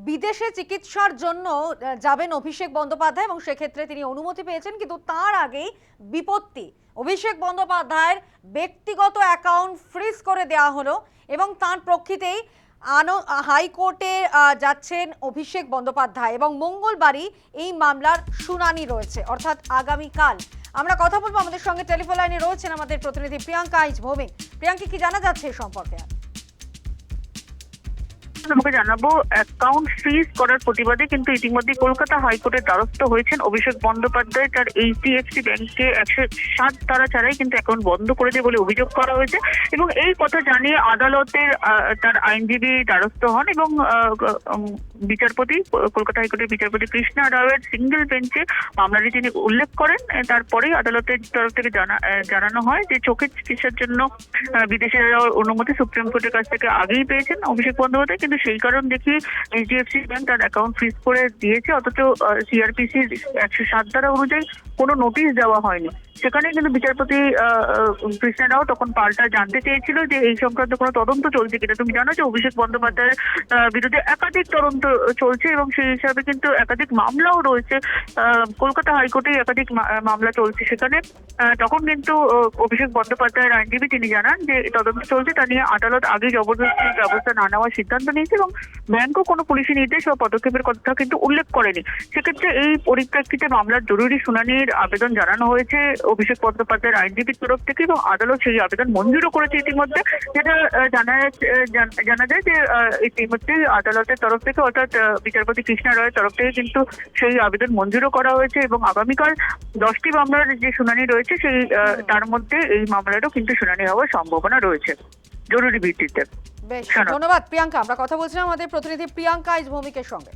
বিদেশে চিকিৎসার জন্য যাবেন অভিষেক বন্দ্যোপাধ্যায় এবং সেক্ষেত্রে তিনি অনুমতি পেয়েছেন, কিন্তু তার আগেই বিপত্তি। অভিষেক বন্দ্যোপাধ্যায়ের ব্যক্তিগত অ্যাকাউন্ট ফ্রিজ করে দেওয়া হলো এবং তার প্রেক্ষিতেই হাইকোর্টে যাচ্ছেন অভিষেক বন্দ্যোপাধ্যায় এবং মঙ্গলবারই এই মামলার শুনানি রয়েছে, অর্থাৎ আগামীকাল। আমরা কথা বলবো, আমাদের সঙ্গে টেলিফোন লাইনে রয়েছেন আমাদের প্রতিনিধি প্রিয়াঙ্কা আইচ ভৌমিক। প্রিয়াঙ্কা, কি জানা যাচ্ছে এই সম্পর্কে? তোমাকে জানাবো, অ্যাকাউন্ট ফ্রিজ করার প্রতিবাদে কিন্তু ইতিমধ্যে কলকাতা হাইকোর্টের দ্বারস্থ হয়েছেন অভিষেক বন্দ্যোপাধ্যায়। তার এইচডিএফসি ব্যাংকে 107 ধারা ছাড়াই কিন্তু অ্যাকাউন্ট বন্ধ করে দেয় বলে অভিযোগ করা হয়েছে এবং এই কথা জানিয়ে আদালতের তার আইনজীবী দ্বারস্থ হন এবং বিচারপতি, কলকাতা হাইকোর্টের বিচারপতি কৃষ্ণা রাওয়ের সিঙ্গেল বেঞ্চে মামলাটি তিনি উল্লেখ করেন। তারপরেই আদালতের তরফ থেকে জানানো হয় যে চোখের চিকিৎসার জন্য বিদেশে যাওয়ার অনুমতি সুপ্রিম কোর্টের কাছ থেকে আগেই পেয়েছেন অভিষেক বন্দ্যোপাধ্যায়, কিন্তু সেই কারণ দেখিয়ে এইচডিএফসি ব্যাংক তার অ্যাকাউন্ট ফ্রিজ করে দিয়েছে। অথচ সিআরপিসির 107 ধারা অনুযায়ী কোনো নোটিশ দেওয়া হয়নি। সেখানে কিন্তু বিচারপতি কৃষ্ণা রাও তখন পাল্টা জানতে চেয়েছিল যে এই সংক্রান্ত কোনো তদন্ত চলছে কিনা। তুমি জানো যে অভিষেক বন্দ্যোপাধ্যায়ের বিরুদ্ধে একাধিক তদন্ত চলছে এবং সেই হিসাবে কিন্তু একাধিক মামলাও রয়েছে। কলকাতা হাইকোর্টে একাধিক মামলা চলছে। সেখানে তখন কিন্তু অভিষেক বন্দ্যোপাধ্যায়ের আইনজীবী তিনি জানান যে তদন্ত চলছে, তা নিয়ে আদালত আগে জবরদস্তি ব্যবস্থা না নেওয়ার সিদ্ধান্ত নিয়েছে এবং ব্যাংকও কোনো পুলিশি নির্দেশ বা পদক্ষেপের কথা কিন্তু উল্লেখ করেনি। সেক্ষেত্রে এই পরিপ্রেক্ষিতে মামলার জরুরি শুনানির আবেদন জানানো হয়েছে অভিষেক বন্দ্যোপাধ্যায়ের আইনজীবীর তরফ থেকে এবং আদালত সেই আবেদন মঞ্জুরও করেছে ইতিমধ্যে। যেটা জানা যায় যে ইতিমধ্যে আদালতের তরফ থেকে, অর্থাৎ বিচারপতি কৃষ্ণা রায়ের তরফ থেকে কিন্তু সেই আবেদন মঞ্জুরও করা হয়েছে এবং আগামীকাল 10টি মামলার যে শুনানি রয়েছে সেই তার মধ্যে এই মামলারও কিন্তু শুনানি হওয়ার সম্ভাবনা রয়েছে জরুরি ভিত্তিতে। বেশ, ধন্যবাদ প্রিয়াঙ্কা। আমরা কথা বলছিলাম আমাদের প্রতিনিধি প্রিয়াঙ্কা আইচ ভৌমিকের সঙ্গে।